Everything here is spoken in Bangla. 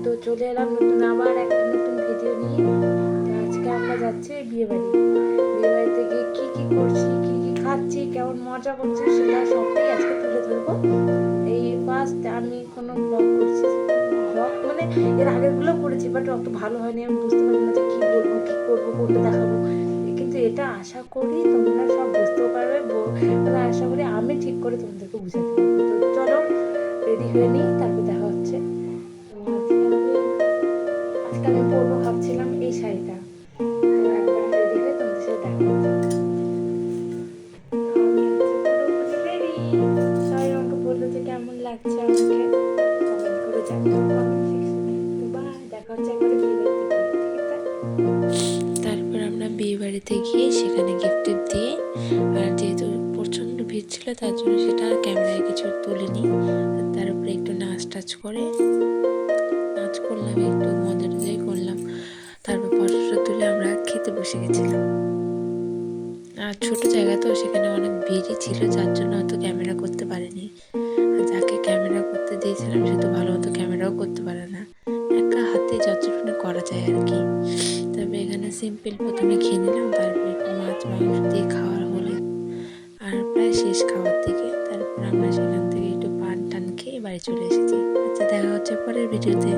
তো চলে এলাম নতুন আবার একটা নতুন ভিডিও নিয়ে। তো আজকে আমরা যাচ্ছি বিয়েবাড়িতে গিয়ে কী কী করছি, কী কী খাচ্ছি, কেমন মজা করছি সেটা সবটাই আজকে তুলে ধরবো। এই ফার্স্ট আমি কোনো ব্লগ করছি, ব্লগ মানে এর আগেরগুলো করেছি বাট অত ভালো হয়নি, আমি বুঝতে পারি না যে কী বলবো, কী করবো, কোনটা দেখাবো। কিন্তু এটা আশা করি তোমরা সব বুঝতেও পারবে, মানে আশা করি আমি ঠিক করে তোমাদেরকে বুঝাতে পারবো। তো চলো রেডি হয়ে নিই, তারপর দেখা হচ্ছে। আজকে আমি পরবো ভাবছিলাম এই শাড়িটা, তো একবার রেডি হয়ে তোমাদের সাথে দেখা হচ্ছে। আমি পুরোপুরি রেডি। সবাই আমাকে বললো যে কেমন লাগছে, আমাকে কমেন্ট করে জানাও কমেন্ট সেকশনে। তো বাই, দেখা হচ্ছে একবারে বিয়ে বাড়িতে গিয়ে, ঠিক আছে? তারপর আমরা বিয়ে বাড়িতে গিয়ে সেখানে গিফট দিয়ে, আর যেহেতু প্রচণ্ড ভিড় ছিল তার জন্য সেটা আর ক্যামেরায় কিছু তুলিনি। তার উপরে একটু নাচ টাচ করে নাচ করলাম, একটু মজা টজাই করলাম। তারপর ফটো তুলে আমরা খেতে বসে গেছিলাম। আর ছোট জায়গা তো, সেখানে অনেক ভিড়ই ছিল, যার জন্য অত ক্যামেরা করতে পারিনি। আর যাকে ক্যামেরা করতে দিয়েছিলাম সে তো ভালো মতো ক্যামেরাও করতে পারে না, একা হাতে যতটুকু করা যায় আর কি। তবে এখানে সিম্পল প্রথমে খেয়ে নিলাম, তারপর একটু মাছ মাংস দিয়ে খাওয়ার হলে আর প্রায় শেষ খাওয়ার দিকে। তারপর আমরা সেখান থেকে একটু পান টান খেয়ে বাড়ি চলে এসেছি। আচ্ছা, দেখা হচ্ছে পরের ভিডিওতে।